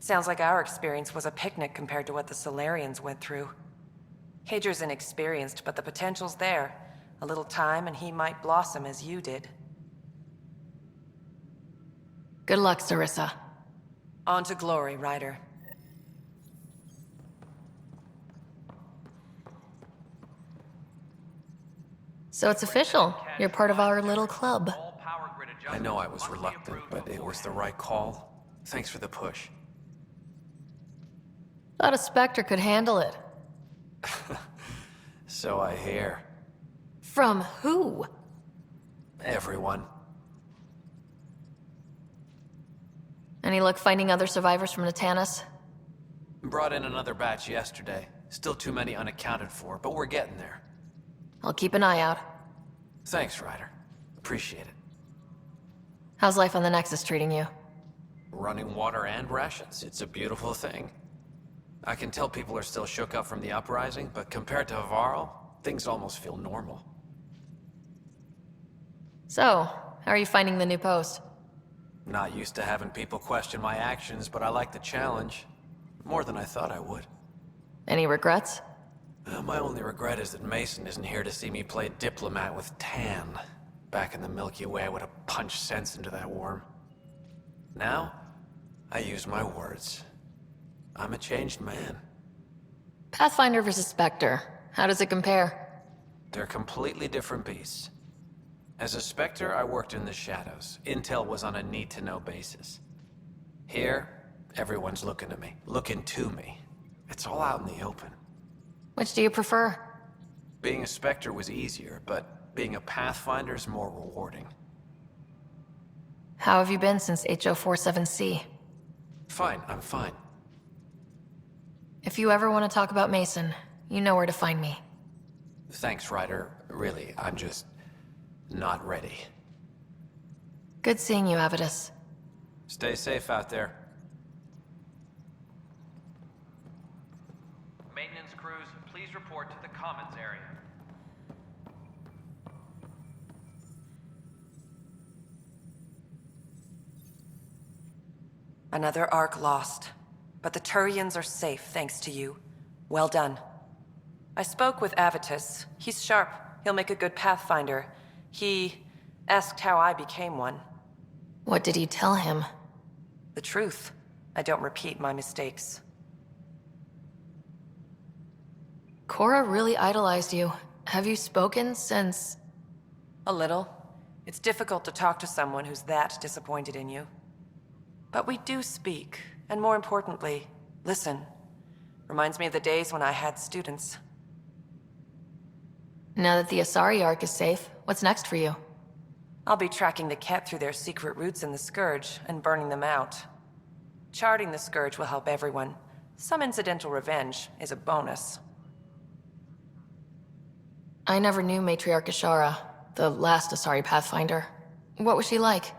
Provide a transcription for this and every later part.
Sounds like our experience was a picnic compared to what the Solarians went through. Hager's inexperienced, but the potential's there. A little time and he might blossom as you did. Good luck, Sarissa. On to glory, Ryder. So it's official. You're part of our little club. I know I was reluctant, but it was the right call. Thanks for the push. Thought a Spectre could handle it. So I hear. From who? Everyone. Any luck finding other survivors from Natanis? Brought in another batch yesterday. Still too many unaccounted for, but we're getting there. I'll keep an eye out. Thanks, Ryder. Appreciate it. How's life on the Nexus treating you? Running water and rations. It's a beautiful thing. I can tell people are still shook up from the uprising, but compared to Varl, things almost feel normal. So, how are you finding the new post? Not used to having people question my actions, but I like the challenge. More than I thought I would. Any regrets? My only regret is that Mason isn't here to see me play diplomat with Tan. Back in the Milky Way, I would have punched sense into that worm. Now, I use my words. I'm a changed man. Pathfinder versus Spectre. How does it compare? They're completely different beasts. As a Spectre, I worked in the shadows. Intel was on a need-to-know basis. Here, everyone's looking at me, looking to me. It's all out in the open. Which do you prefer? Being a Spectre was easier, but being a Pathfinder is more rewarding. How have you been since HO47C? Fine, I'm fine. If you ever want to talk about Mason, you know where to find me. Thanks, Ryder. Really, I'm just not ready. Good seeing you, Avidus. Stay safe out there. Maintenance crews, please report to the commons area. Another Ark lost. But the Turians are safe, thanks to you. Well done. I spoke with Avitus. He's sharp. He'll make a good Pathfinder. He asked how I became one. What did you tell him? The truth. I don't repeat my mistakes. Cora really idolized you. Have you spoken since... A little. It's difficult to talk to someone who's that disappointed in you. But we do speak, and more importantly, listen. Reminds me of the days when I had students. Now that the Asari Ark is safe, what's next for you? I'll be tracking the Ket through their secret routes in the Scourge and burning them out. Charting the Scourge will help everyone. Some incidental revenge is a bonus. I never knew Matriarch Sara, the last Asari Pathfinder. What was she like?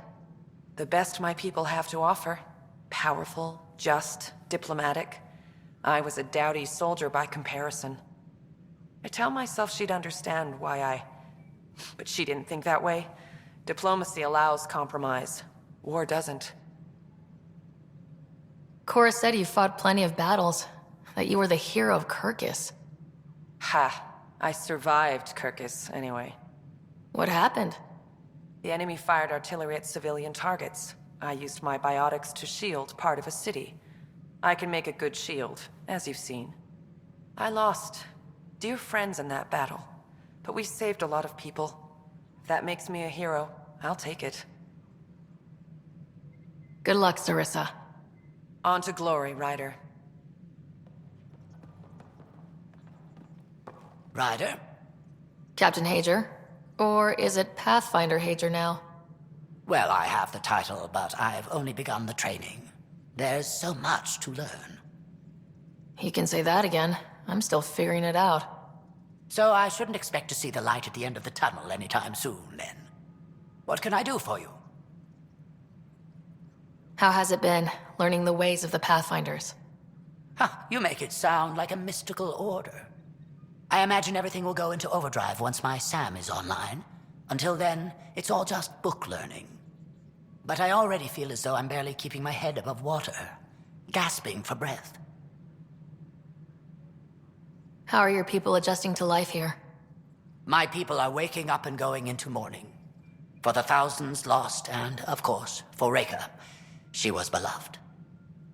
The best my people have to offer. Powerful, just, diplomatic. I was a dowdy soldier by comparison. I tell myself she'd understand why but she didn't think that way. Diplomacy allows compromise. War doesn't. Cora said you fought plenty of battles, that you were the hero of Kirkus. Ha. I survived Kirkus, anyway. What happened? The enemy fired artillery at civilian targets. I used my biotics to shield part of a city. I can make a good shield, as you've seen. I lost dear friends in that battle, but we saved a lot of people. If that makes me a hero, I'll take it. Good luck, Sarissa. On to glory, Ryder. Ryder? Captain Hager? Or is it Pathfinder Hager now? Well, I have the title, but I've only begun the training. There's so much to learn. You can say that again. I'm still figuring it out. So I shouldn't expect to see the light at the end of the tunnel anytime soon, then. What can I do for you? How has it been, learning the ways of the Pathfinders? You make it sound like a mystical order. I imagine everything will go into overdrive once my SAM is online. Until then, it's all just book learning. But I already feel as though I'm barely keeping my head above water. gasping for breath. How are your people adjusting to life here? My people are waking up and going into mourning. For the thousands lost, and, of course, for Reka. She was beloved.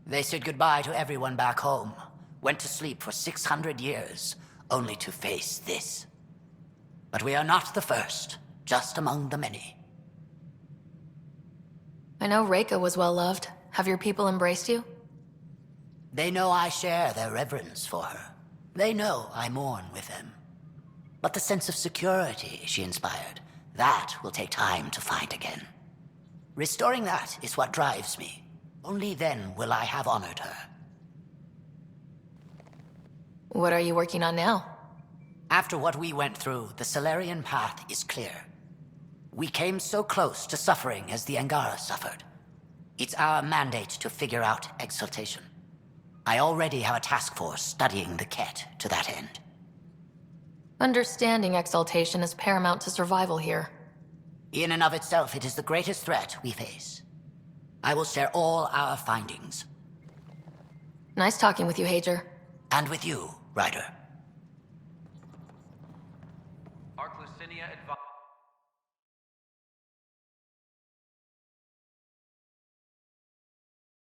They said goodbye to everyone back home, went to sleep for 600 years, only to face this. But we are not the first, just among the many. I know Reika was well loved. Have your people embraced you? They know I share their reverence for her. They know I mourn with them. But the sense of security she inspired, that will take time to find again. Restoring that is what drives me. Only then will I have honored her. What are you working on now? After what we went through, the Solarian path is clear. We came so close to suffering as the Angara suffered. It's our mandate to figure out exaltation. I already have a task force studying the Ket to that end. Understanding exaltation is paramount to survival here. In and of itself, it is the greatest threat we face. I will share all our findings. Nice talking with you, Hager. And with you, Ryder. Arc Lucinia advised.